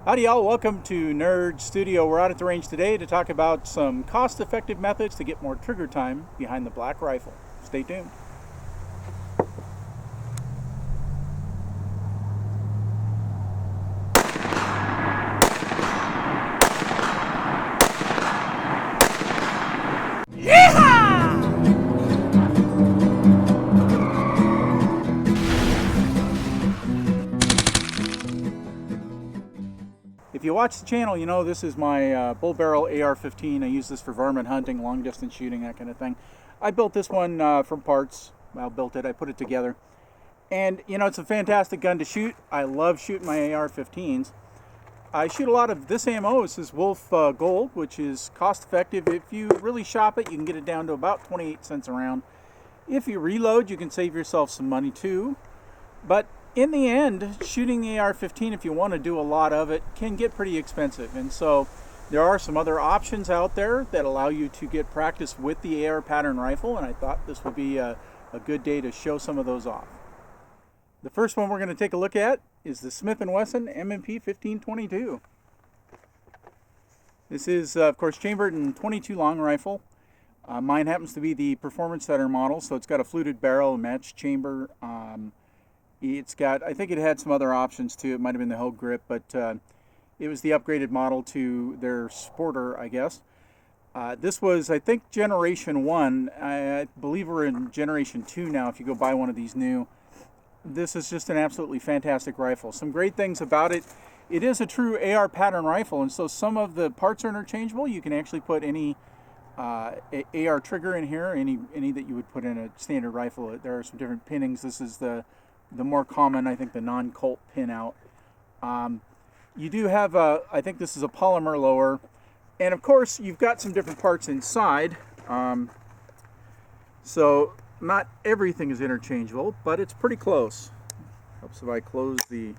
Howdy y'all, welcome to Nerd Studio. We're out at the range today to talk about some cost-effective methods to get more trigger time behind the black rifle. Stay tuned. If you watch the channel, you know this is my bull barrel AR-15. I use this for varmint hunting, long distance shooting, that kind of thing. I built this one from parts. I put it together. And you know, it's a fantastic gun to shoot. I love shooting my AR-15s. I shoot a lot of this ammo. This is Wolf Gold, which is cost effective. If you really shop it, you can get it down to about 28 cents a round. If you reload, you can save yourself some money too. But in the end, shooting the AR-15, if you want to do a lot of it, can get pretty expensive. And so there are some other options out there that allow you to get practice with the AR pattern rifle, and I thought this would be a good day to show some of those off. The first one we're going to take a look at is the Smith and Wesson M&P 1522. This is, of course, chambered in 22 long rifle. Mine happens to be the Performance Center model, so it's got a fluted barrel, a matched chamber. It's got, I think it had some other options too. It might have been the held grip, but it was the upgraded model to their Sporter, I guess. This was, I think, Generation 1. I believe we're in Generation 2 now if you go buy one of these new. This is just an absolutely fantastic rifle. Some great things about it. It is a true AR pattern rifle, and so some of the parts are interchangeable. You can actually put any AR trigger in here, any that you would put in a standard rifle. There are some different pinnings. This is the more common, I think, the non-Colt pin out. You do have I think this is a polymer lower, and of course you've got some different parts inside. So not everything is interchangeable, but it's pretty close. Helps if I close the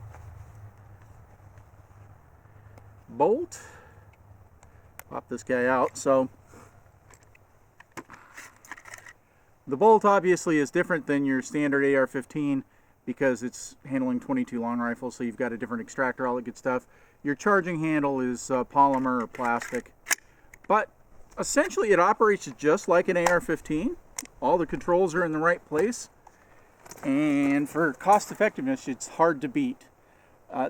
bolt. Pop this guy out. So the bolt obviously is different than your standard AR-15 because it's handling 22 long rifles, so you've got a different extractor, all that good stuff. Your charging handle is polymer or plastic, but essentially it operates just like an AR-15. All the controls are in the right place, and for cost effectiveness, it's hard to beat.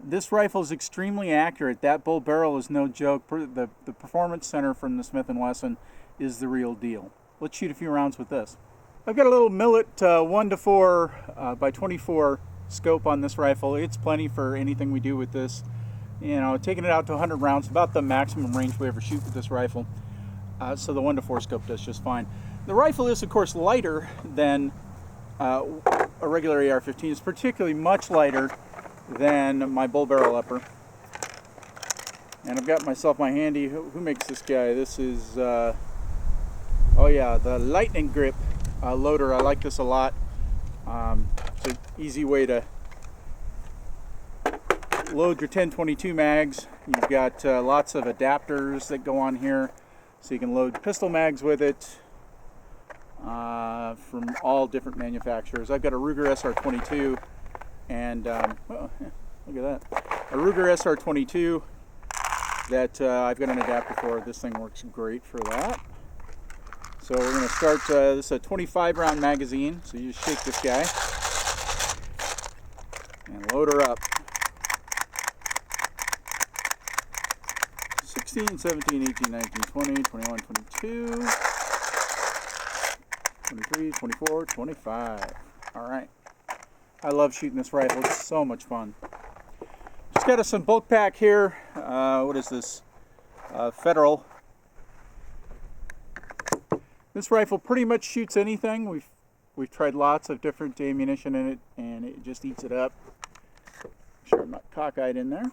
This rifle is extremely accurate. That bull barrel is no joke. The Performance Center from the Smith and Wesson is the real deal. Let's shoot a few rounds with this. I've got a little Millet 1:4 by 24 scope on this rifle. It's plenty for anything we do with this. You know, taking it out to 100 rounds, about the maximum range we ever shoot with this rifle. So the 1:4 scope does just fine. The rifle is, of course, lighter than a regular AR-15. It's particularly much lighter than my bull barrel upper. And I've got myself my handy. Who makes this guy? This is, oh yeah, the Lightning Grip loader. I like this a lot. It's an easy way to load your 10-22 mags. You've got lots of adapters that go on here, so you can load pistol mags with it from all different manufacturers. I've got a Ruger SR22, and oh, yeah, look at that, a Ruger SR22 that I've got an adapter for. This thing works great for that. So we're going to start, this is a 25 round magazine, so you just shake this guy and load her up. 16, 17, 18, 19, 20, 21, 22, 23, 24, 25. Alright. I love shooting this rifle. It's so much fun. Just got us some bulk pack here. What is this? Federal. This rifle pretty much shoots anything. We've tried lots of different ammunition in it, and it just eats it up. Make sure I'm not cockeyed in there.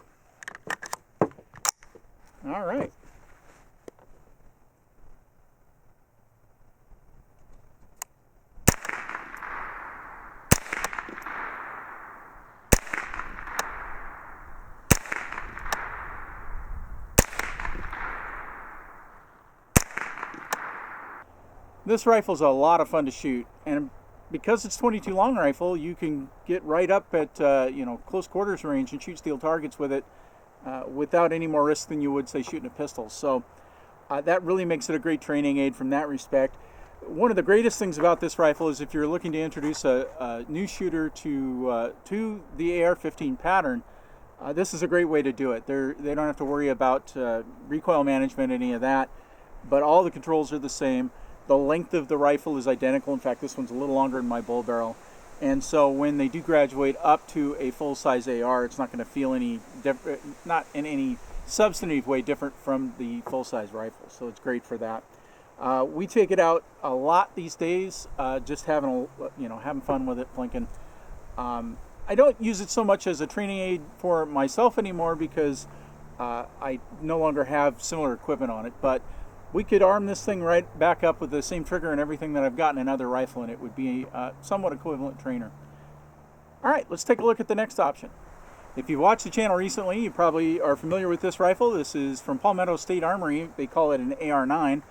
All right. This rifle's a lot of fun to shoot, and because it's 22 long rifle, you can get right up at close quarters range and shoot steel targets with it without any more risk than you would, say, shooting a pistol. So that really makes it a great training aid from that respect. One of the greatest things about this rifle is if you're looking to introduce a new shooter to the AR-15 pattern, this is a great way to do it. They don't have to worry about recoil management, any of that, but all the controls are the same. The length of the rifle is identical. In fact, this one's a little longer than my bull barrel. And so when they do graduate up to a full-size AR, it's not going to feel any not in any substantive way different from the full-size rifle. So it's great for that. We take it out a lot these days, just having fun with it, plinking. I don't use it so much as a training aid for myself anymore because I no longer have similar equipment on it. But we could arm this thing right back up with the same trigger and everything that I've got in another rifle, and it would be a somewhat equivalent trainer. All right, let's take a look at the next option. If you've watched the channel recently, you probably are familiar with this rifle. This is from Palmetto State Armory. They call it an AR-9.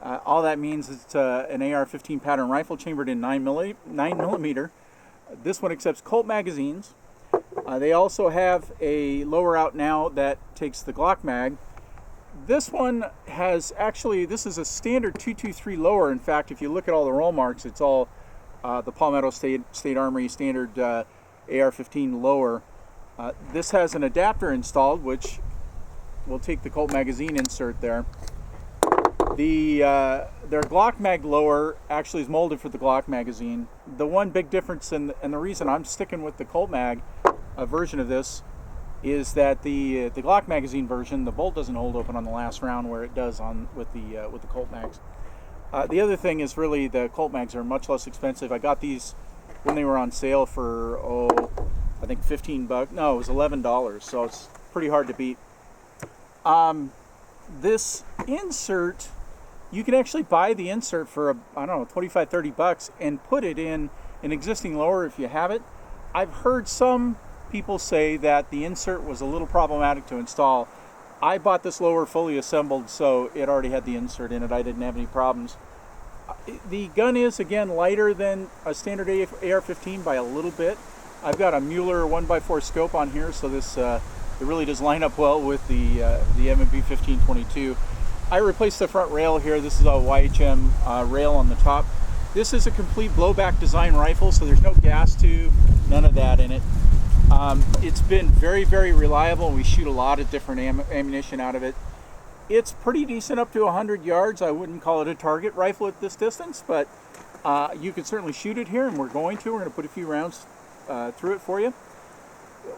All that means it's an AR-15 pattern rifle chambered in 9mm. This one accepts Colt magazines. They also have a lower out now that takes the Glock mag. This one has this is a standard 223 lower. In fact, if you look at all the roll marks, it's all the Palmetto State Armory standard AR-15 lower. This has an adapter installed, which will take the Colt magazine insert there. Their Glock mag lower actually is molded for the Glock magazine. The one big difference, and the reason I'm sticking with the Colt mag version of this, is that the Glock magazine version, the bolt doesn't hold open on the last round where it does with the Colt mags. The other thing is really the Colt mags are much less expensive. I got these when they were on sale for I think $15. No, it was $11. So it's pretty hard to beat. This insert, you can actually buy the insert for I don't know, $25-30 and put it in an existing lower if you have it. I've heard some people say that the insert was a little problematic to install. I bought this lower fully assembled, so it already had the insert in it. I didn't have any problems. The gun is, again, lighter than a standard AR-15 by a little bit. I've got a Mueller 1x4 scope on here, so this it really does line up well with the M&P 1522. I replaced the front rail here. This is a YHM rail on the top. This is a complete blowback design rifle, so there's no gas tube, none of that in it. It's been very, very reliable. We shoot a lot of different ammunition out of it. It's pretty decent up to 100 yards. I wouldn't call it a target rifle at this distance, but you can certainly shoot it here, and we're going to put a few rounds through it for you.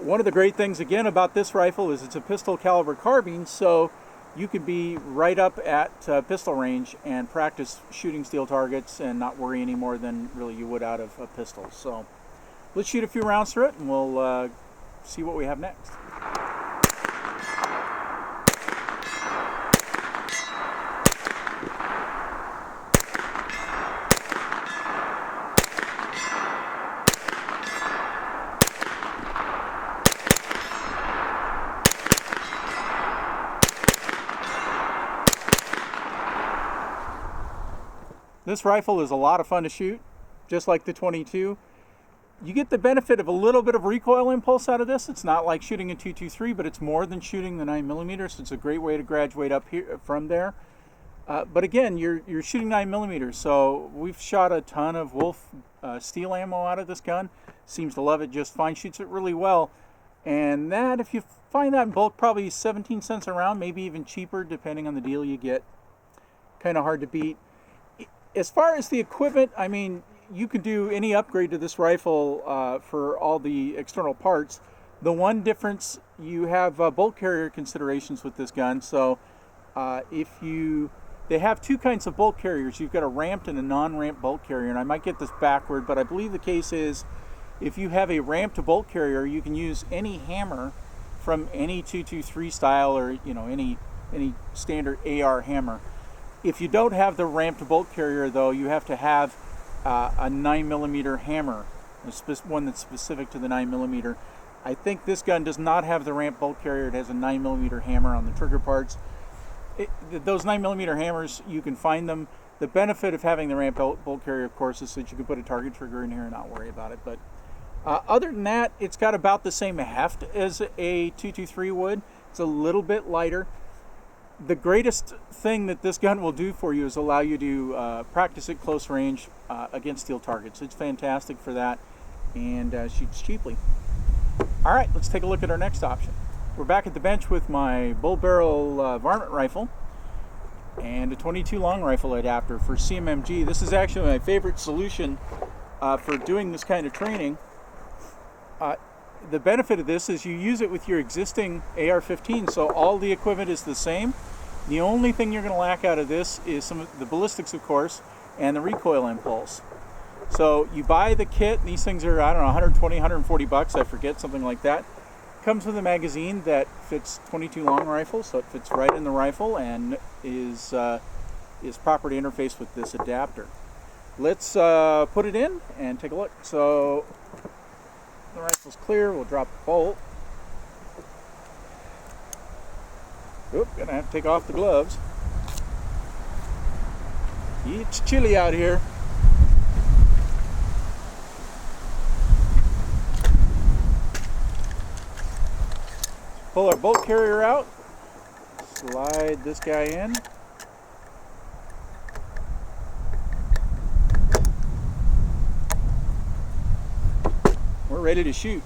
One of the great things, again, about this rifle is it's a pistol caliber carbine, so you could be right up at pistol range and practice shooting steel targets and not worry any more than really you would out of a pistol. So let's shoot a few rounds through it, and we'll see what we have next. This rifle is a lot of fun to shoot, just like the 22. You get the benefit of a little bit of recoil impulse out of this. It's not like shooting a 223, but it's more than shooting the 9mm, so it's a great way to graduate up here from there. But again, you're shooting 9mm, so we've shot a ton of Wolf steel ammo out of this gun. Seems to love it just fine, shoots it really well. And that, if you find that in bulk, probably 17 cents a round, maybe even cheaper depending on the deal you get. Kind of hard to beat. As far as the equipment, I mean, you can do any upgrade to this rifle for all the external parts. The one difference, you have bolt carrier considerations with this gun. So they have two kinds of bolt carriers. You've got a ramped and a non-ramped bolt carrier, and I might get this backward, but I believe the case is if you have a ramped bolt carrier, you can use any hammer from any 223 style or any standard AR hammer. If you don't have the ramped bolt carrier, though, you have to have a 9mm hammer, one that's specific to the 9mm. I think this gun does not have the ramped bolt carrier. It has a 9mm hammer on the trigger parts. Those 9mm hammers, you can find them. The benefit of having the ramped bolt carrier, of course, is that you can put a target trigger in here and not worry about it. But other than that, it's got about the same heft as a 223 would. It's a little bit lighter. The greatest thing that this gun will do for you is allow you to practice at close range against steel targets. It's fantastic for that, and shoots cheaply. All right, let's take a look at our next option. We're back at the bench with my bull barrel varmint rifle and a 22 long rifle adapter for CMMG. This is actually my favorite solution for doing this kind of training. The benefit of this is you use it with your existing AR-15, so all the equipment is the same. The only thing you're going to lack out of this is some of the ballistics, of course, and the recoil impulse. So you buy the kit, and these things are, I don't know, 120, 140 bucks, I forget, something like that. Comes with a magazine that fits 22 long rifles, so it fits right in the rifle and is proper to interface with this adapter. Let's put it in and take a look. So the rifle's clear, we'll drop the bolt. Oop, gonna have to take off the gloves. It's chilly out here. Pull our bolt carrier out, slide this guy in. We're ready to shoot.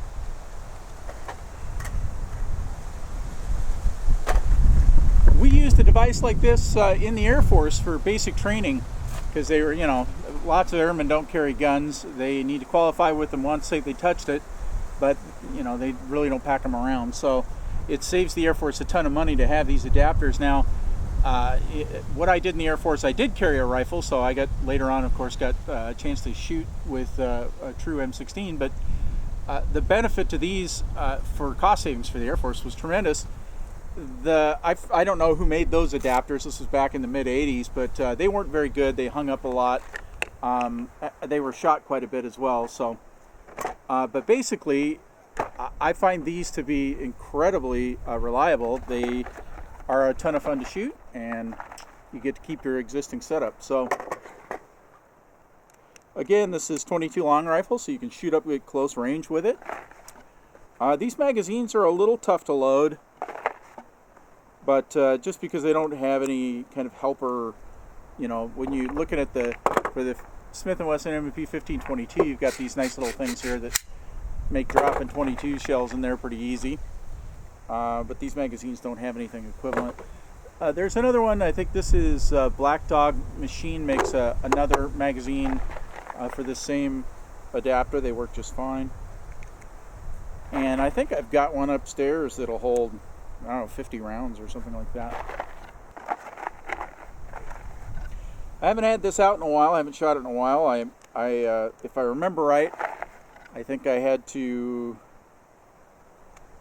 We used a device like this in the Air Force for basic training because they were, you know, lots of airmen don't carry guns. They need to qualify with them once they touched it, but, you know, they really don't pack them around. So it saves the Air Force a ton of money to have these adapters. Now, what I did in the Air Force, I did carry a rifle, so I got, later on, of course, got a chance to shoot with a true M16, but the benefit to these for cost savings for the Air Force was tremendous. I don't know who made those adapters. This was back in the mid-'80s, but they weren't very good. They hung up a lot. They were shot quite a bit as well. So, but basically, I find these to be incredibly reliable. They are a ton of fun to shoot, and you get to keep your existing setup. So, again, this is 22 long rifle, so you can shoot up at close range with it. These magazines are a little tough to load, but just because they don't have any kind of helper, you know, when you're looking at for the Smith and Wesson M&P 1522, you've got these nice little things here that make dropping 22 shells in there pretty easy. But these magazines don't have anything equivalent. There's another one, I think this is Black Dog Machine makes another magazine for the same adapter. They work just fine. And I think I've got one upstairs that'll hold, I don't know, 50 rounds or something like that. I haven't had this out in a while. I haven't shot it in a while. If I remember right, I think I had to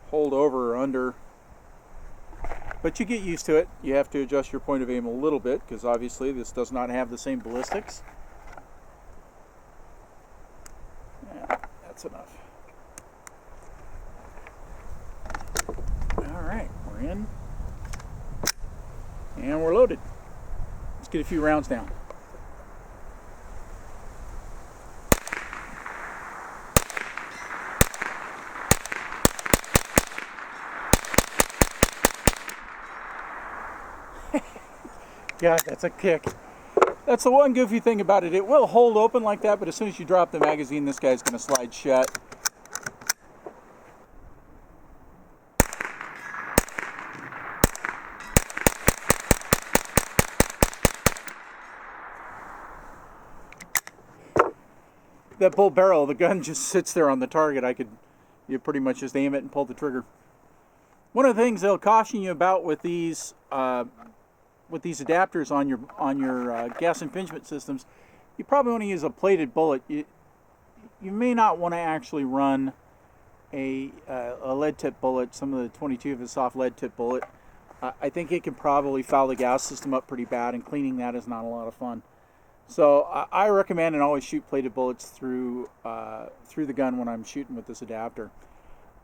hold over or under. But you get used to it. You have to adjust your point of aim a little bit because obviously this does not have the same ballistics. Yeah, that's enough. Alright, we're in. And we're loaded. Let's get a few rounds down. God, that's a kick. That's the one goofy thing about it. It will hold open like that, but as soon as you drop the magazine, this guy's going to slide shut. That bull barrel, the gun just sits there on the target. You pretty much just aim it and pull the trigger. One of the things they'll caution you about with these adapters on your gas impingement systems, you probably want to use a plated bullet. You may not want to actually run a lead tip bullet. Some of the 22 have a soft lead tip bullet. I think it can probably foul the gas system up pretty bad, and cleaning that is not a lot of fun. So I recommend and always shoot plated bullets through the gun when I'm shooting with this adapter.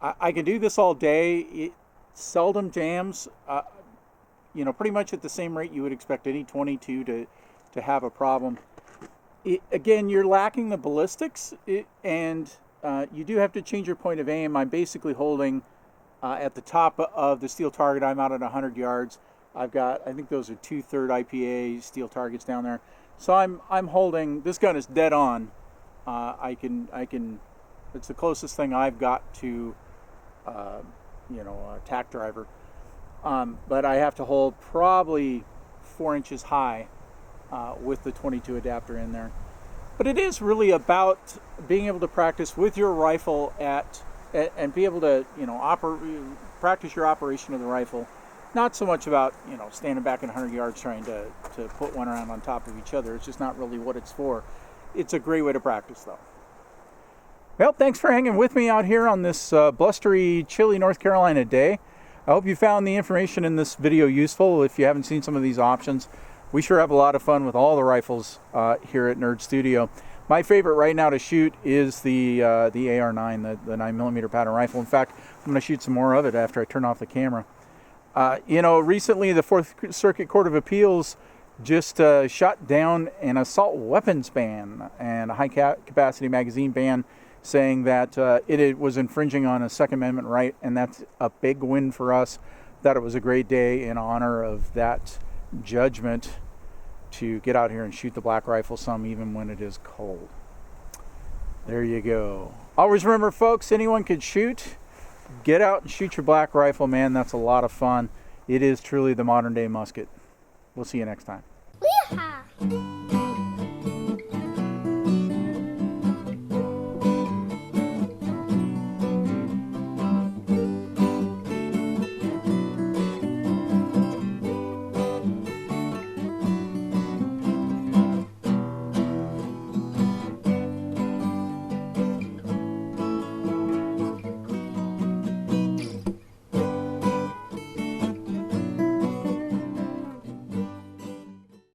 I can do this all day. It seldom jams. You know, pretty much at the same rate you would expect any 22 to have a problem. Again, you're lacking the ballistics, and you do have to change your point of aim. I'm basically holding At the top of the steel target, I'm out at 100 yards. I've got, I think those are 2/3 IPA steel targets down there. So I'm holding, this gun is dead on. I can, it's the closest thing I've got to, a tack driver. But I have to hold probably 4 inches high with the 22 adapter in there. But it is really about being able to practice with your rifle and be able to, practice your operation of the rifle. Not so much about, standing back at 100 yards trying to put one around on top of each other. It's just not really what it's for. It's a great way to practice, though. Well, thanks for hanging with me out here on this blustery, chilly North Carolina day. I hope you found the information in this video useful. If you haven't seen some of these options, we sure have a lot of fun with all the rifles here at Nerd Studio. My favorite right now to shoot is the AR-9, the 9mm pattern rifle. In fact, I'm going to shoot some more of it after I turn off the camera. Recently the Fourth Circuit Court of Appeals just shot down an assault weapons ban and a high-capacity magazine ban, saying that it was infringing on a Second Amendment right, and that's a big win for us. Thought it was a great day in honor of that judgment to get out here and shoot the black rifle some, even when it is cold. There you go. Always remember, folks, anyone can shoot. Get out and shoot your black rifle, man. That's a lot of fun. It is truly the modern day musket. We'll see you next time. Yeehaw!